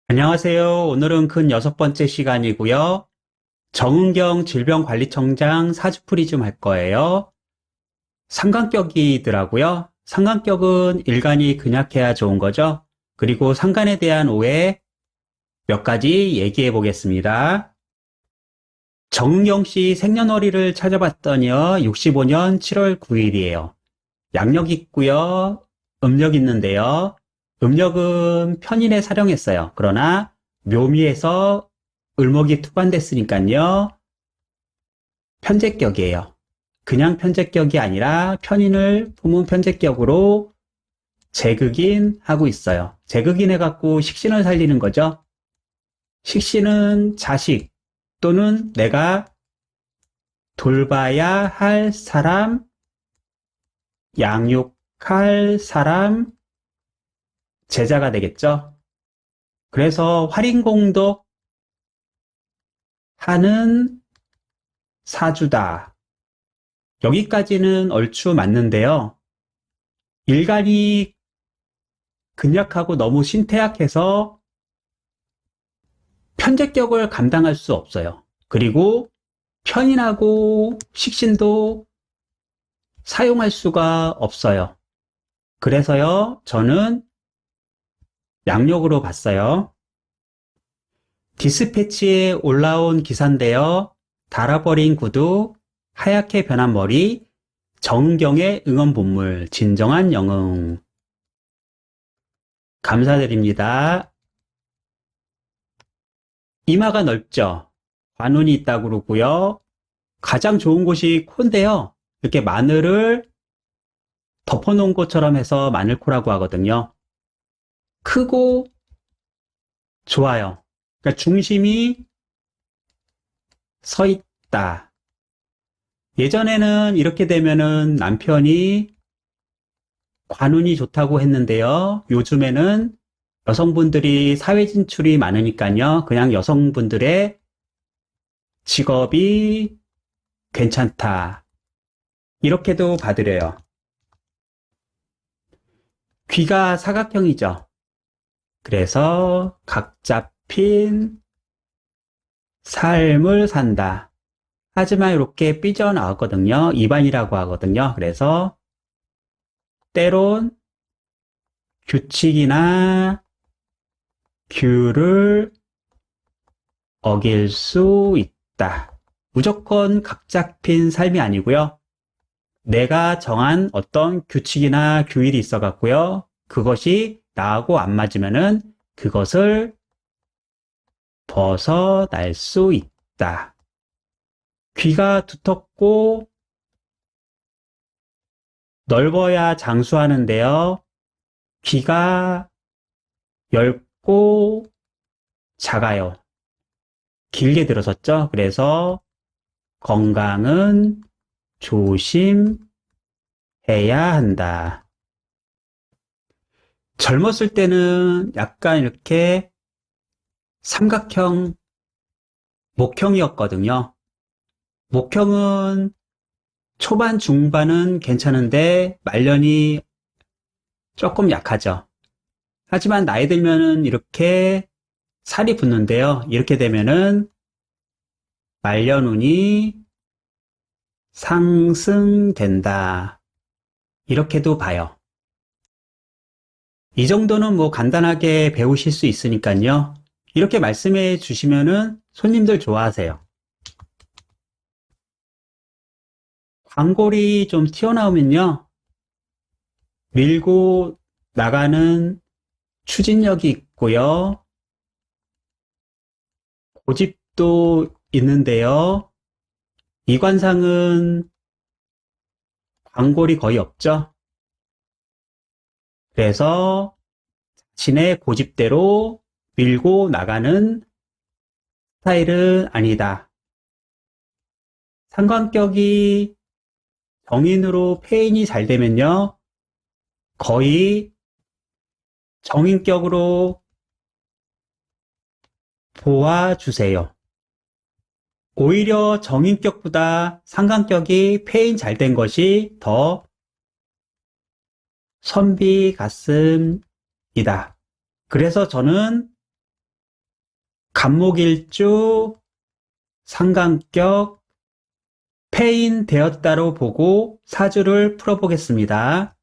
안녕하세요. 오늘은 근 6번째 시간이고요. 정은경 질병관리청장 사주풀이 좀 할 거예요. 상관격이더라고요. 상관격은 일간이 근약해야 좋은 거죠. 그리고 상관에 대한 오해 몇 가지 얘기해 보겠습니다. 정은경 씨 생년월일을 찾아봤더니요. 65년 7월 9일이에요. 양력 있고요. 음력 있는데요. 음력은 편인에 사령했어요. 그러나 묘미에서 을목이 투관됐으니까요. 편제격이에요. 그냥 편제격이 아니라 편인을 품은 편제격으로 재극인 하고 있어요. 재극인 해갖고 식신을 살리는 거죠. 식신은 자식 또는 내가 돌봐야 할 사람, 양육할 사람, 제자가 되겠죠. 그래서 활인공덕 하는 사주다. 여기까지는 얼추 맞는데요. 일간이 근약하고 너무 신태약해서 편제격을 감당할 수 없어요. 그리고 편인하고 식신도 사용할 수가 없어요. 그래서요, 저는 양력으로 봤어요. 디스패치에 올라온 기사인데요. 달아버린 구두, 하얗게 변한 머리, 정은경의 응원본물, 진정한 영응. 감사드립니다. 이마가 넓죠? 관운이 있다고 그러고요. 가장 좋은 곳이 코인데요. 이렇게 마늘을 덮어놓은 것처럼 해서 마늘코라고 하거든요. 크고 좋아요. 그러니까 중심이 서 있다. 예전에는 이렇게 되면은 남편이 관운이 좋다고 했는데요. 요즘에는 여성분들이 사회 진출이 많으니까요. 그냥 여성분들의 직업이 괜찮다. 이렇게도 봐드려요. 귀가 사각형이죠. 그래서 각 잡힌 삶을 산다. 하지만 이렇게 삐져나왔거든요. 입안이라고 하거든요. 그래서 때론 규칙이나 규를 어길 수 있다. 무조건 각 잡힌 삶이 아니고요. 내가 정한 어떤 규칙이나 규율이 있어 갖고요. 그것이 나하고 안 맞으면은 그것을 벗어날 수 있다. 귀가 두텁고 넓어야 장수하는데요. 귀가 얇고 작아요. 길게 들어섰죠. 그래서 건강은 조심해야 한다. 젊었을 때는 약간 이렇게 삼각형, 목형이었거든요. 목형은 초반, 중반은 괜찮은데 말년이 조금 약하죠. 하지만 나이 들면은 이렇게 살이 붙는데요. 이렇게 되면은 말년운이 상승된다. 이렇게도 봐요. 이 정도는 뭐 간단하게 배우실 수 있으니까요. 이렇게 말씀해 주시면은 손님들 좋아하세요. 광골이 좀 튀어나오면요. 밀고 나가는 추진력이 있고요. 고집도 있는데요. 이관상은 광골이 거의 없죠. 그래서 자신의 고집대로 밀고 나가는 스타일은 아니다. 상관격이 정인으로 폐인이 잘 되면요. 거의 정인격으로 보아주세요. 오히려 정인격보다 상관격이 폐인 잘 된 것이 더 선비 같습니다. 그래서 저는 간목일주, 상관격, 패인되었다로 보고 사주를 풀어보겠습니다.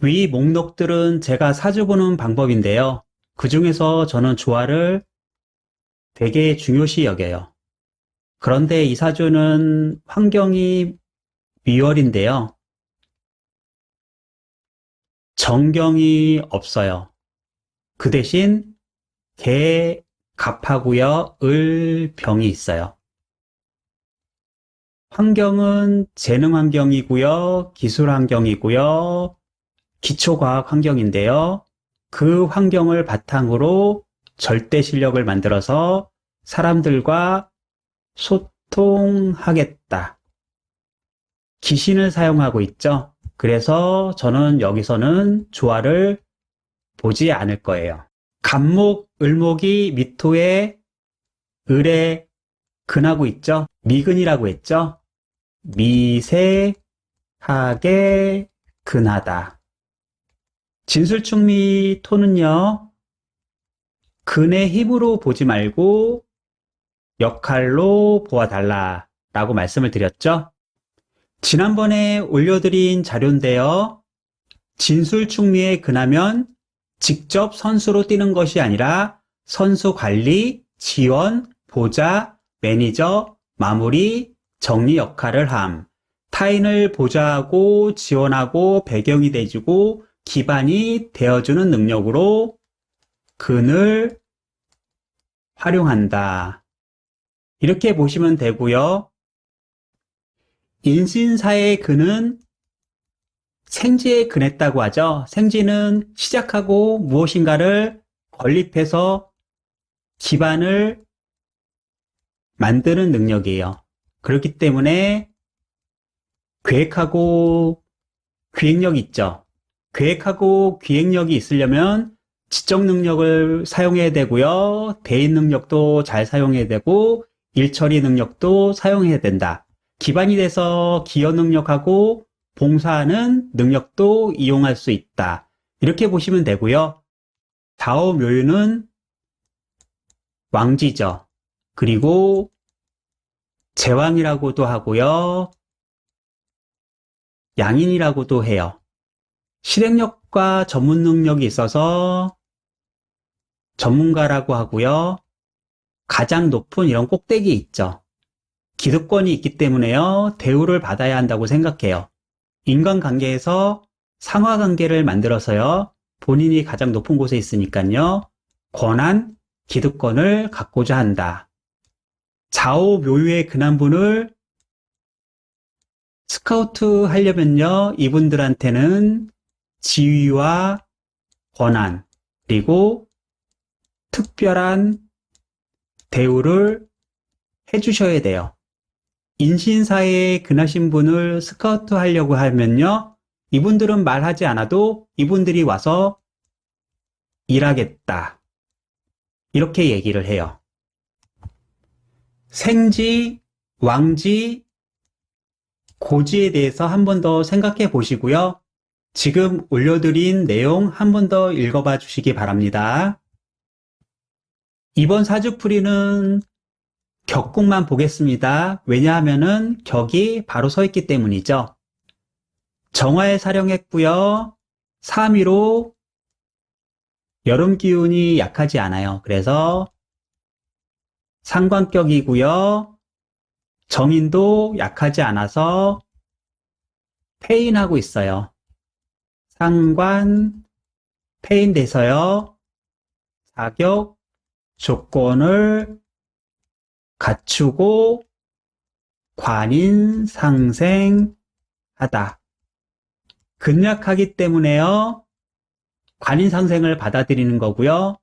위 목록들은 제가 사주 보는 방법인데요. 그 중에서 저는 조화를 되게 중요시 여겨요. 그런데 이 사주는 환경이 미월인데요. 정경이 없어요. 그 대신 개, 갑하고요. 을, 병이 있어요. 환경은 재능 환경이고요. 기술 환경이고요. 기초과학 환경인데요. 그 환경을 바탕으로 절대 실력을 만들어서 사람들과 소통하겠다. 기신을 사용하고 있죠. 그래서 저는 여기서는 조화를 보지 않을 거예요. 간목, 을목이 미토에 을에 근하고 있죠. 미근이라고 했죠. 미세하게 근하다. 진술충미 토는요. 근의 힘으로 보지 말고 역할로 보아달라 라고 말씀을 드렸죠. 지난번에 올려드린 자료인데요. 진술충미에 근하면 직접 선수로 뛰는 것이 아니라 선수 관리, 지원, 보좌, 매니저, 마무리, 정리 역할을 함. 타인을 보좌하고 지원하고 배경이 돼주고 기반이 되어주는 능력으로 근을 활용한다. 이렇게 보시면 되고요. 인신사의 근은 생지에 근했다고 하죠. 생지는 시작하고 무엇인가를 건립해서 기반을 만드는 능력이에요. 그렇기 때문에 계획하고 기획력이 있죠. 계획하고 기획력이 있으려면 지적 능력을 사용해야 되고요. 대인 능력도 잘 사용해야 되고 일처리 능력도 사용해야 된다. 기반이 돼서 기여 능력하고 봉사하는 능력도 이용할 수 있다. 이렇게 보시면 되고요. 좌우묘유는 왕지죠. 그리고 제왕이라고도 하고요. 양인이라고도 해요. 실행력과 전문 능력이 있어서 전문가라고 하고요. 가장 높은 이런 꼭대기 있죠. 기득권이 있기 때문에요. 대우를 받아야 한다고 생각해요. 인간관계에서 상하관계를 만들어서요. 본인이 가장 높은 곳에 있으니까요. 권한, 기득권을 갖고자 한다. 좌우묘유의 근한분을 스카우트 하려면요. 이분들한테는 지위와 권한, 그리고 특별한 대우를 해주셔야 돼요. 인신사에 근하신 분을 스카우트 하려고 하면요. 이분들은 말하지 않아도 이분들이 와서 일하겠다. 이렇게 얘기를 해요. 생지, 왕지, 고지에 대해서 한 번 더 생각해 보시고요. 지금 올려드린 내용 한 번 더 읽어봐 주시기 바랍니다. 이번 사주풀이는 격국만 보겠습니다. 왜냐하면은 격이 바로 서 있기 때문이죠. 정화에 사령했고요. 3위로 여름 기운이 약하지 않아요. 그래서 상관격이고요. 정인도 약하지 않아서 패인하고 있어요. 상관, 패인돼서요. 사격, 조건을 갖추고 관인 상생하다. 근약하기 때문에요. 관인 상생을 받아들이는 거고요.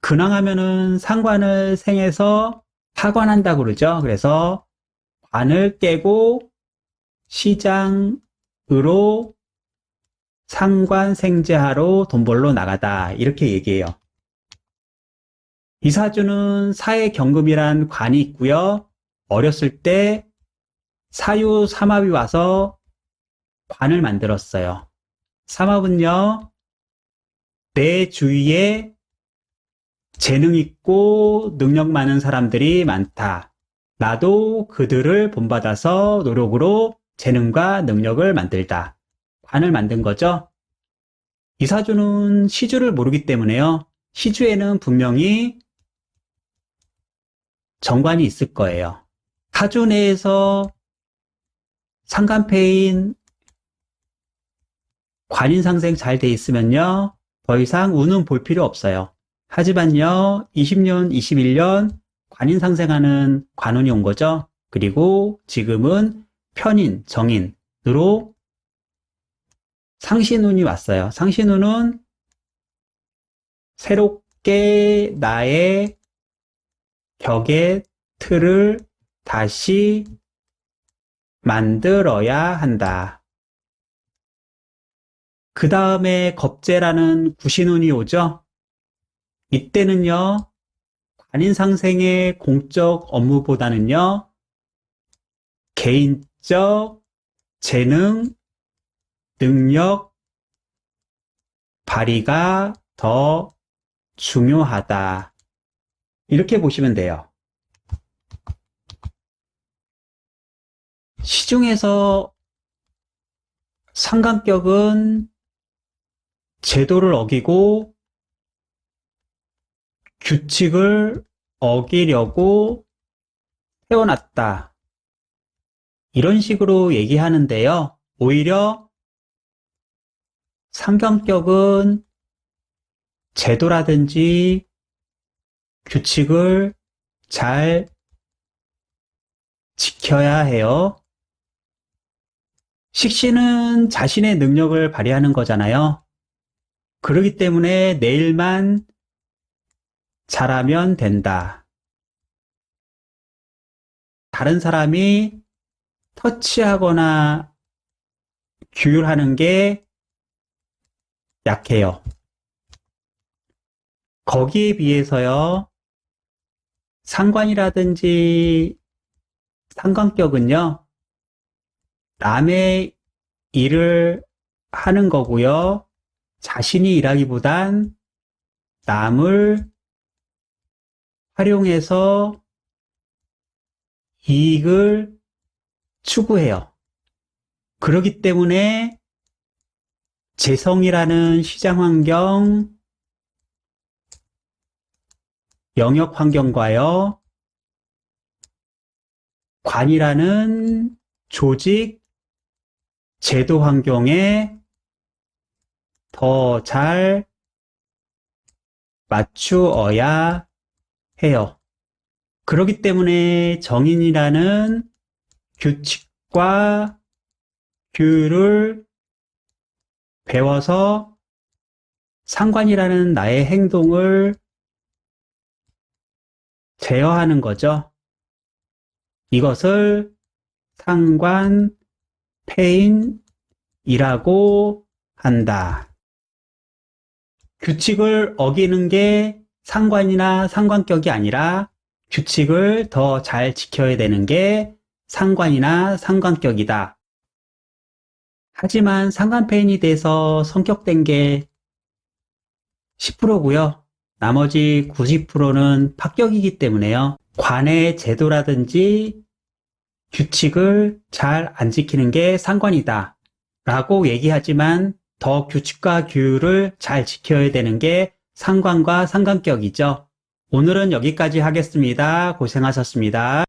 근황하면은 상관을 생해서 파관한다고 그러죠. 그래서 관을 깨고 시장으로 상관생재하러 돈 벌러 나가다. 이렇게 얘기해요. 이 사주는 사회경금이란 관이 있고요. 어렸을 때 사유 삼합이 와서 관을 만들었어요. 삼합은요, 내 주위에 재능 있고 능력 많은 사람들이 많다. 나도 그들을 본받아서 노력으로 재능과 능력을 만들다. 관을 만든 거죠. 이사주는 시주를 모르기 때문에요. 시주에는 분명히 정관이 있을 거예요. 사주 내에서 상간패인 관인상생 잘 돼 있으면요. 더 이상 운은 볼 필요 없어요. 하지만요. 20년, 21년 관인상생하는 관운이 온 거죠. 그리고 지금은 편인, 정인으로 상신운이 왔어요. 상신운은 새롭게 나의 격의 틀을 다시 만들어야 한다. 그 다음에 겁재라는 구신운이 오죠. 이때는요, 관인상생의 공적 업무보다는요, 개인적 재능, 능력 발휘가 더 중요하다. 이렇게 보시면 돼요. 시중에서 상관격은 제도를 어기고 규칙을 어기려고 태어났다. 이런 식으로 얘기하는데요. 오히려 상관격은 제도라든지 규칙을 잘 지켜야 해요. 식신은 자신의 능력을 발휘하는 거잖아요. 그렇기 때문에 내일만 잘하면 된다. 다른 사람이 터치하거나 규율하는 게 약해요. 거기에 비해서요, 상관이라든지 상관격은요, 남의 일을 하는 거고요. 자신이 일하기보단 남을 활용해서 이익을 추구해요. 그렇기 때문에 재성이라는 시장 환경, 영역 환경과요, 관이라는 조직, 제도 환경에 더 잘 맞추어야 해요. 그렇기 때문에 정인이라는 규칙과 규율을 배워서 상관이라는 나의 행동을 제어하는 거죠. 이것을 상관패인이라고 한다. 규칙을 어기는 게 상관이나 상관격이 아니라 규칙을 더 잘 지켜야 되는 게 상관이나 상관격이다. 하지만 상관패인이 돼서 성격된 게 10%고요. 나머지 90%는 합격이기 때문에요. 관의 제도라든지 규칙을 잘 안 지키는 게 상관이다 라고 얘기하지만 더 규칙과 규율을 잘 지켜야 되는 게 상관과 상관격이죠. 오늘은 여기까지 하겠습니다. 고생하셨습니다.